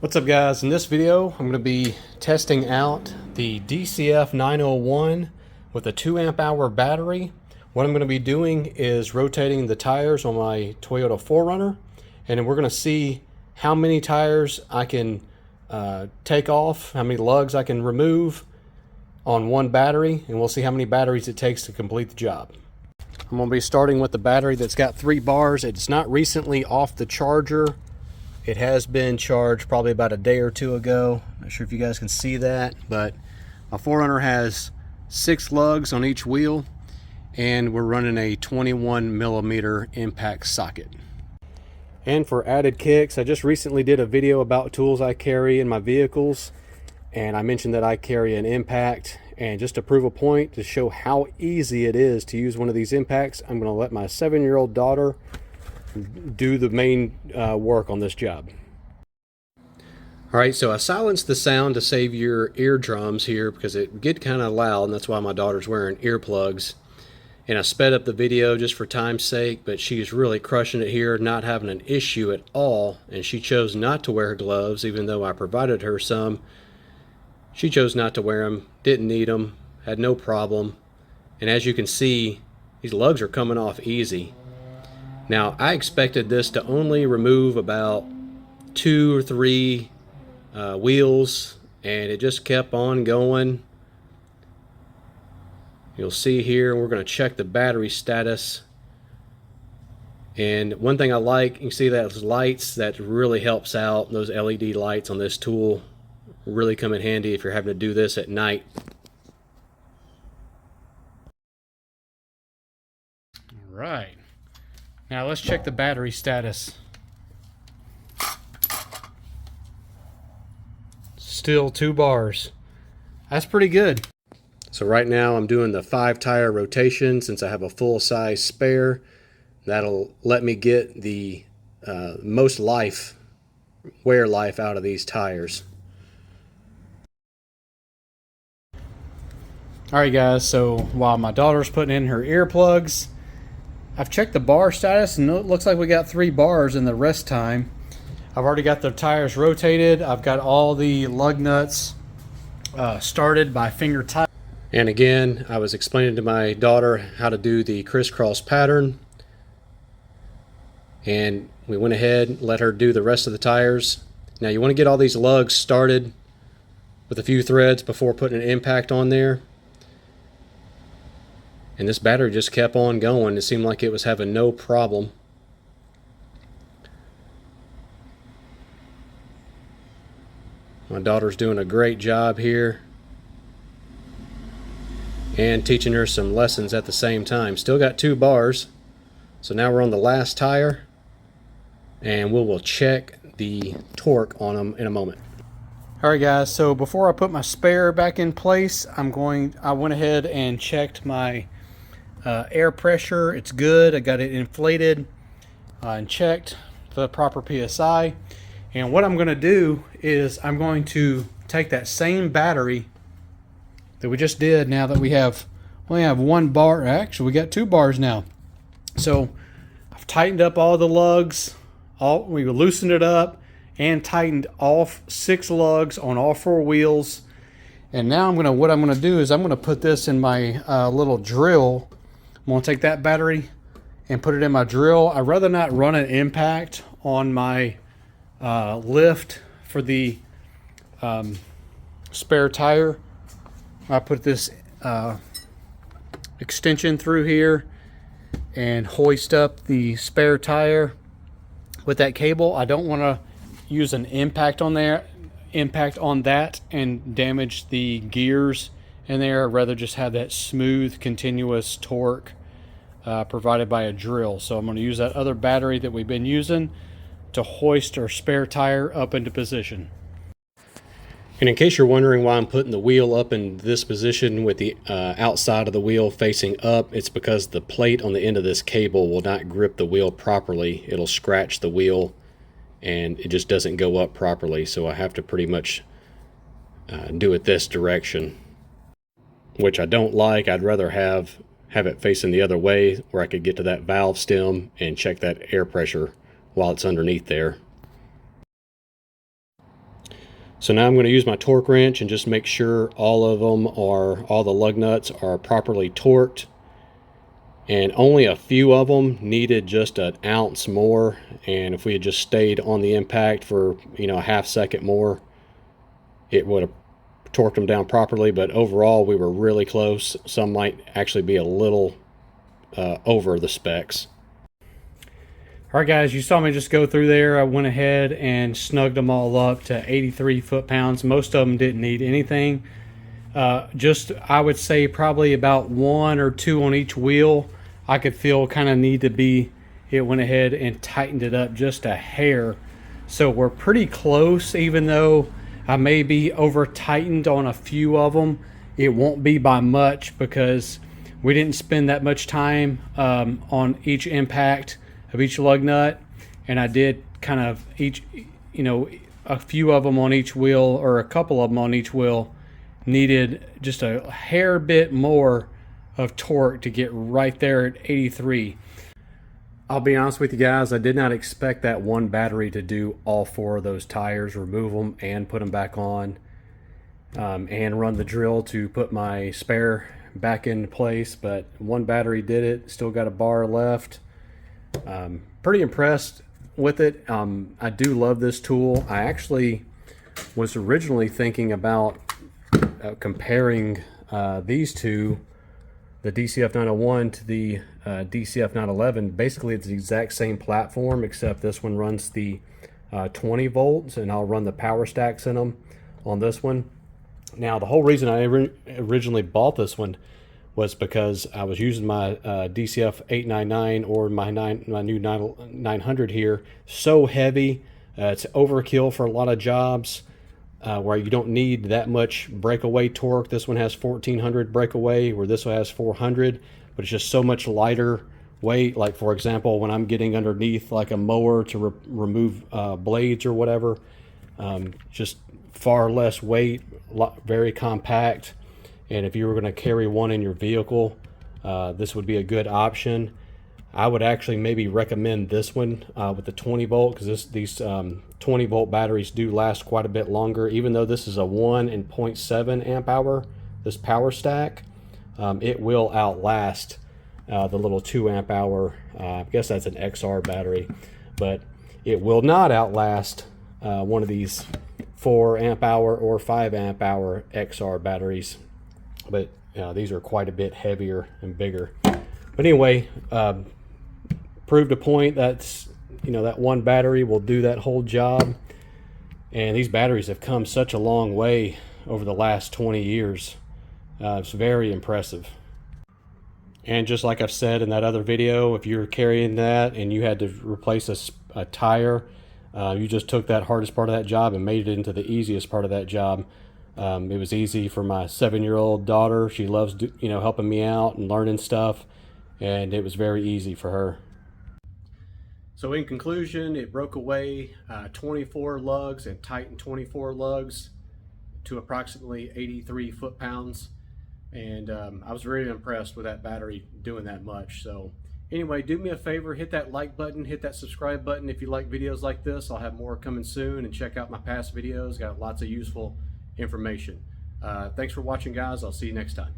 What's up guys, in this video I'm going to be testing out the DCF901 with a 2 amp hour battery. What I'm going to be doing is rotating the tires on my Toyota 4Runner, and then we're going to see how many tires I can take off, how many lugs I can remove on one battery, and we'll see how many batteries it takes to complete the job. I'm going to be starting with the battery that's got 3 bars. It's not recently off the charger. It has been charged probably about a day or two ago. Not sure if you guys can see that, but my 4Runner has 6 lugs on each wheel, and we're running a 21 millimeter impact socket. And for added kicks, I just recently did a video about tools I carry in my vehicles, and I mentioned that I carry an impact, and just to prove a point, to show how easy it is to use one of these impacts, I'm going to let my 7-year-old daughter do the main work on this job. Alright, so I silenced the sound to save your eardrums here because it get kind of loud, and that's why my daughter's wearing earplugs. And I sped up the video just for time's sake, but she's really crushing it here, not having an issue at all, and she chose not to wear gloves even though I provided her some. She chose not to wear them, didn't need them, had no problem, and as you can see, these lugs are coming off easy. Now, I expected this to only remove about 2 or 3 wheels, and it just kept on going. You'll see here, we're going to check the battery status. And one thing I like, you can see those lights, that really helps out. Those LED lights on this tool really come in handy if you're having to do this at night. All right. Now let's check the battery status. Still 2 bars. That's pretty good. So right now I'm doing the 5 tire rotation since I have a full size spare. That'll let me get the most wear life out of these tires. Alright guys, so while my daughter's putting in her earplugs, I've checked the bar status, and it looks like we got 3 bars in the rest time. I've already got the tires rotated. I've got all the lug nuts started by finger tight. And again, I was explaining to my daughter how to do the crisscross pattern. And we went ahead and let her do the rest of the tires. Now you want to get all these lugs started with a few threads before putting an impact on there. And this battery just kept on going. It seemed like it was having no problem. My daughter's doing a great job here, and teaching her some lessons at the same time. Still got 2 bars. So now we're on the last tire, and we will check the torque on them in a moment. Alright guys, so before I put my spare back in place, I went ahead and checked my air pressure. It's good. I got it inflated and checked for the proper PSI. And what I'm going to do is I'm going to take that same battery that we just did. Now that we only have 1 bar, actually we got 2 bars now. So I've tightened up all the lugs. We loosened it up and tightened all 6 lugs on all 4 wheels. And now what I'm going to do is I'm going to put this in my little drill. I'm going to take that battery and put it in my drill. I'd rather not run an impact on my lift for the spare tire. I put this extension through here and hoist up the spare tire with that cable. I don't want to use an impact on that and damage the gears in there. I'd rather just have that smooth, continuous torque provided by a drill. So I'm going to use that other battery that we've been using to hoist our spare tire up into position. And in case you're wondering why I'm putting the wheel up in this position with the outside of the wheel facing up, it's because the plate on the end of this cable will not grip the wheel properly. It'll scratch the wheel and it just doesn't go up properly. So I have to pretty much do it this direction, which I don't like. I'd rather have it facing the other way where I could get to that valve stem and check that air pressure while it's underneath there. So now I'm going to use my torque wrench and just make sure all the lug nuts are properly torqued. And only a few of them needed just an ounce more, and if we had just stayed on the impact for a half second more, it would have torqued them down properly. But overall we were really close. Some might actually be a little over the specs. Alright guys, you saw me just go through there. I went ahead and snugged them all up to 83 foot-pounds. Most of them didn't need anything. Just, I would say probably about 1 or 2 on each wheel I could feel kind of need to be. It went ahead and tightened it up just a hair. So we're pretty close. Even though I may be over tightened on a few of them, it won't be by much because we didn't spend that much time on each impact of each lug nut. And I did kind of a few of them on each wheel, or a couple of them on each wheel, needed just a hair bit more of torque to get right there at 83. I'll be honest with you guys, I did not expect that one battery to do all 4 of those tires, remove them and put them back on, and run the drill to put my spare back in place. But one battery did it. Still got a bar left. Pretty impressed with it. I do love this tool. I actually was originally thinking about comparing these two, the DCF901 to the DCF911. Basically it's the exact same platform, except this one runs the 20 volts, and I'll run the power stacks in them on this one. Now the whole reason I originally bought this one was because I was using my DCF899 or my new 900 here. So heavy, it's overkill for a lot of jobs. Where you don't need that much breakaway torque. This one has 1400 breakaway, where this one has 400, but it's just so much lighter weight. Like for example, when I'm getting underneath like a mower to remove blades or whatever, just far less weight, very compact. And if you were going to carry one in your vehicle, this would be a good option. I would actually maybe recommend this one with the 20 volt, because these 20 volt batteries do last quite a bit longer. Even though this is a 1 and 0.7 amp hour, this power stack, it will outlast the little 2 amp hour, I guess that's an XR battery, but it will not outlast one of these 4 amp hour or 5 amp hour XR batteries. But these are quite a bit heavier and bigger. But anyway, proved a point that's that one battery will do that whole job. And these batteries have come such a long way over the last 20 years. It's very impressive. And just like I've said in that other video, if you're carrying that and you had to replace a tire, you just took that hardest part of that job and made it into the easiest part of that job. It was easy for my 7-year-old daughter. She loves helping me out and learning stuff, and it was very easy for her. So in conclusion, it broke away 24 lugs and tightened 24 lugs to approximately 83 foot-pounds. And I was very impressed with that battery doing that much. So anyway, do me a favor, hit that like button, hit that subscribe button if you like videos like this. I'll have more coming soon, and check out my past videos. Got lots of useful information. Thanks for watching, guys. I'll see you next time.